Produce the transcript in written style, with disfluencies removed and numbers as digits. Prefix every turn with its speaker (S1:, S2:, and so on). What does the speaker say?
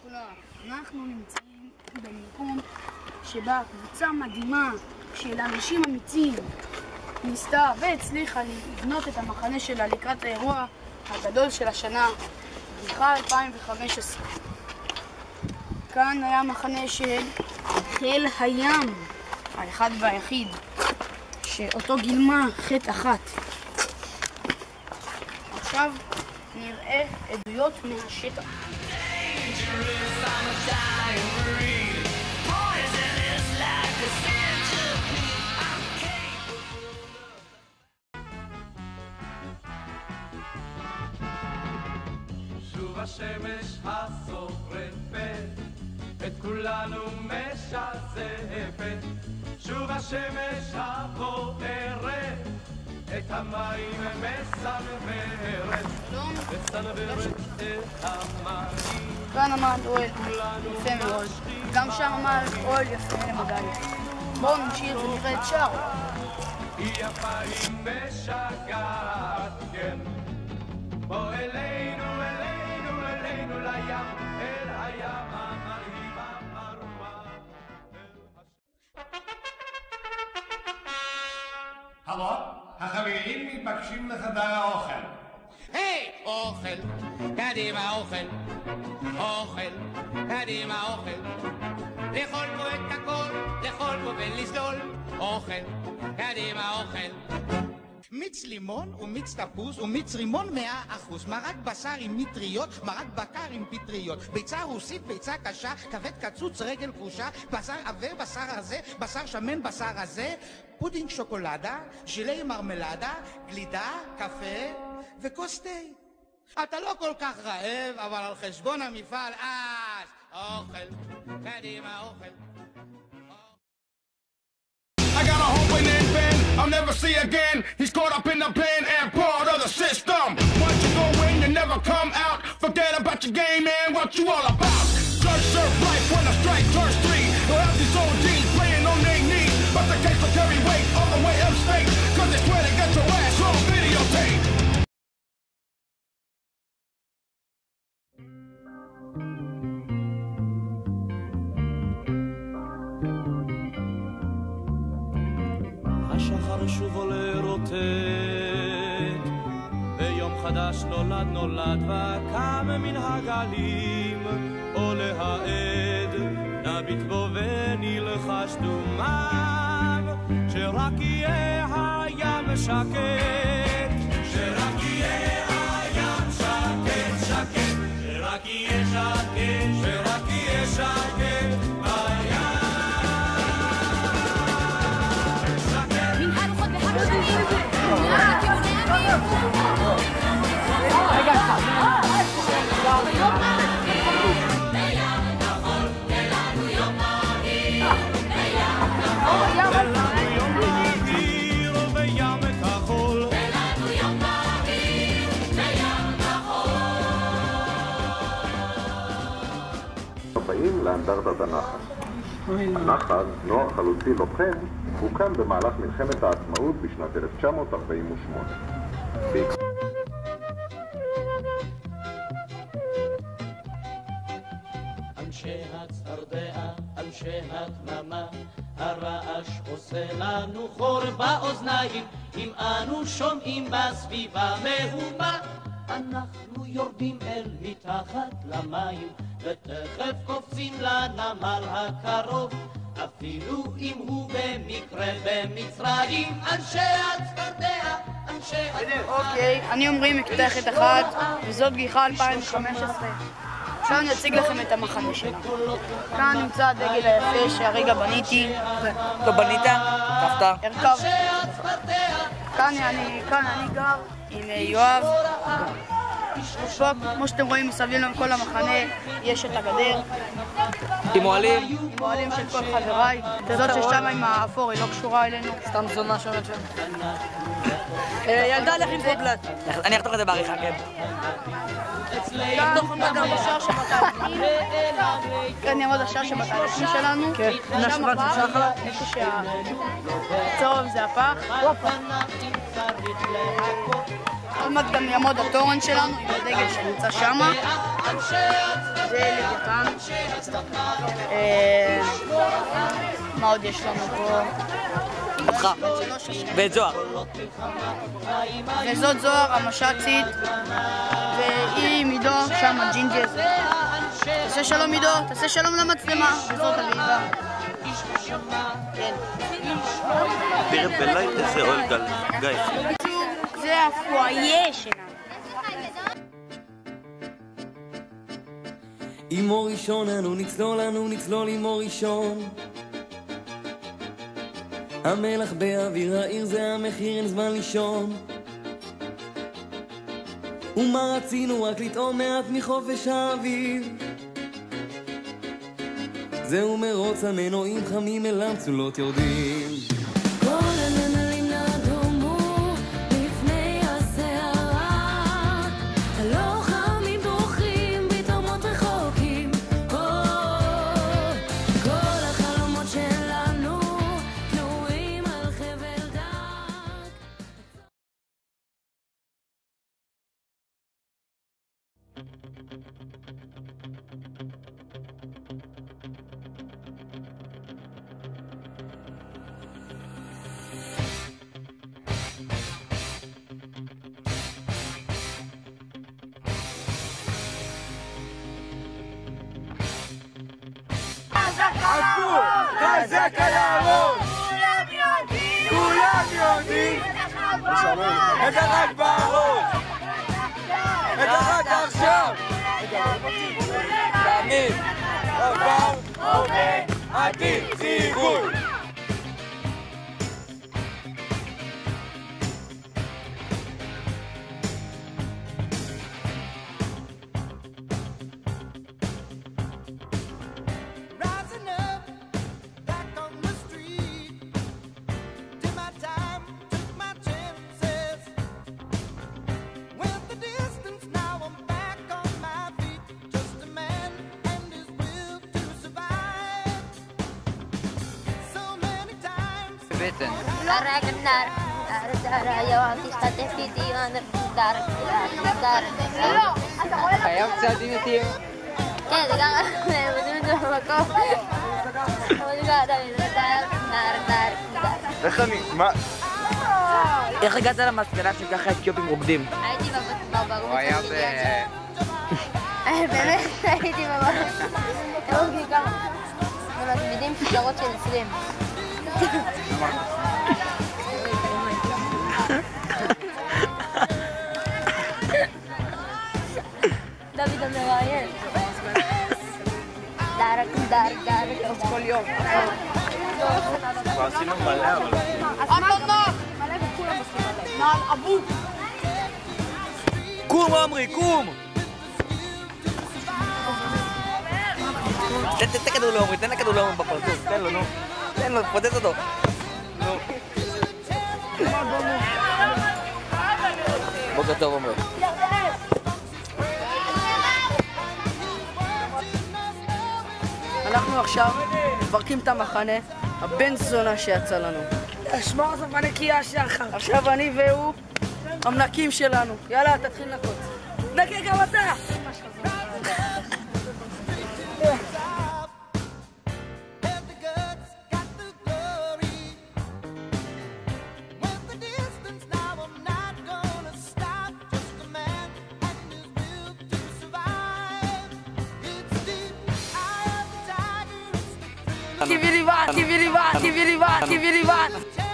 S1: לכולם, אנחנו נמצאים במקום שבה קבוצה מדהימה של אנשים אמיצים ניסתה והצליחה לבנות את המחנה שלה לקראת האירוע הגדול של השנה, בריכה 2015. כאן היה מחנה של חיל הים, האחד והיחיד, שאותו גילמה חטא אחת. עכשיו נראה עדויות מהשטח.
S2: שוב השמש השורפת, את כולנו משזפת. שוב השמש הבוערת, את המים מסנוורת, מסנוורת את המים.
S1: כאן עמד אוהל יפה מאוד, גם שם עמד אוהל יפה למדי. בואו נמשיך ונראה את שאר.
S2: היא יפה, היא משגעת, כן. בוא אלינו, אלינו, אלינו לים, אל הים המרהיב המרווה.
S3: הלו, החברים מתבקשים לחדר האוכל.
S4: היי, אוכל, קדימה אוכל, אוכל, קדימה אוכל. לאכול פה את הכל, לאכול פה ולסלול. אוכל, קדימה אוכל. מיץ לימון ומיץ תפוז ומיץ רימון 100%. מרק בשר עם מטריות, מרק בקר עם פטריות. ביצה רוסית, ביצה קשה, כבד קצוץ, רגל כרושה, בשר עבר, בשר הזה, בשר שמן, בשר הזה, פודינג שוקולדה, ז'ילי מרמלדה, גלידה, קפה וכוס תה. אתה לא כל כך רעב, אבל על חשבון המפעל, אוכל, קדימה אוכל.
S3: I got a homeboy named Ben, I'll never see again. He's caught up in the pen and part of the system. Once you go in, you never come out. Forget about your game and what you all about. Search, serve life when the strike turns 3. You'll have these OGs playing on their knees, but the case will carry weight all the way upstate, cause they swear to get your ass on videotape.
S5: השחר שוב עולה רוטט, ביום חדש נולד וקם מן הגלים, עולה העד, נביט בו ונלחש דומם, שרק יהיה הים שקט, שרק יהיה הים שקט, שקט, שרק יהיה שקט, שרק יהיה שקט בים.
S6: הבאים לאנדרטת הנחל. הנחל, נוער חלוצי לוחם, הוקם במהלך מלחמת העצמאות בשנת 1948.
S7: אנשי הצפרדע, אנשי הדממה, הרעש עושה לנו חור באוזניים, אם אנו שומעים בסביבה מהומה. אנחנו יורדים אל מתחת למים, ותכף קופצים לנמל הקרוב, אפילו אם הוא במקרה במצרים. אנשי הצפרדע, אנשי הדממה.
S1: אוקיי, אני עומרי מכיתה ח' אחת, וזאת בריכה 2015. עכשיו אני אציג לכם את המחנה שלנו. כאן נמצא הדגל היפה שהרגע בניתי.
S8: לא בנית? הרכבת?
S1: הרכבתי. כאן אני גר עם יואב. פה, כמו שאתם רואים מסביב לכל המחנה, יש את הגדר.
S8: עם אוהלים?
S1: עם אוהלים של כל חבריי. זאת ששם עם האפור, היא לא קשורה אלינו.
S8: סתם זונה שומעת שם. ילדה לך עם פודלת. אני אחתוך את זה בעריכה, כן.
S1: כאן השער שבתהליכים. כאן יעמוד השער שבתהליכים שלנו. שם הפח, איפה שהצהוב זה הפח. עוד מעט גם יעמוד התורן שלנו עם הדגל שנמצא שמה. זה לוויתן. מה עוד יש לנו פה?
S8: אותך. ואת זוהר.
S1: וזאת זוהר המש"צית, והיא מידו שם הג'ינג'ס. תעשה שלום מידו, תעשה שלום למצלמה, וזאת אביבה. כן.
S9: תראה בלייט איזה אולגל, גיא.
S1: זה הפואיה שלנו.
S5: עם אור ראשון אנו נצלול עם אור ראשון. המלח באוויר העיר זה המחיר, אין זמן לישון. ומה רצינו רק לטעום מעט מחופש האביב. זהו מרוץ המנועים חמים אל המצולות יורדים. כל הנמלים נדומו לפני הסערה, הלוחמים בורחים בתהומות רחוקים. כל החלומות שלנו תלויים על חבל דק.
S2: חזק הירוק! כולם יודעים! את החג בראש! את החג עכשיו! תמיד! עבר, עובד, עתיד, ציווי!
S10: בטן. חייב צעדים יותר. כן, זה גם עושים את זה במקום.
S9: איך אני? מה?
S8: איך הגעת למסקנה שככה אתיופים רוקדים?
S10: הייתי בבגרות.
S9: הוא היה
S10: באמת הייתי בבגרות. הראו כמה. ומתמידים שרות של 20. דוד המראיין. דרק.
S8: כל יום.
S9: כבר עשינו מלא, אבל...
S1: מלא וכולם עושים עליי. נעל אבוק.
S8: קום עמרי, קום! תן כדור לעמרי, תן לכדור לעמרי בפרצוף, תן לו, נו. תן לו, פוצץ אותו. נו. בוקר טוב עמרי.
S1: אנחנו עכשיו מפרקים את המחנה, הבן זונה שיצא לנו. שמור את בנקייה שלך. עכשיו אני והוא המנקים שלנו. יאללה, תתחיל לנקות. נקה גם אתה! Give it a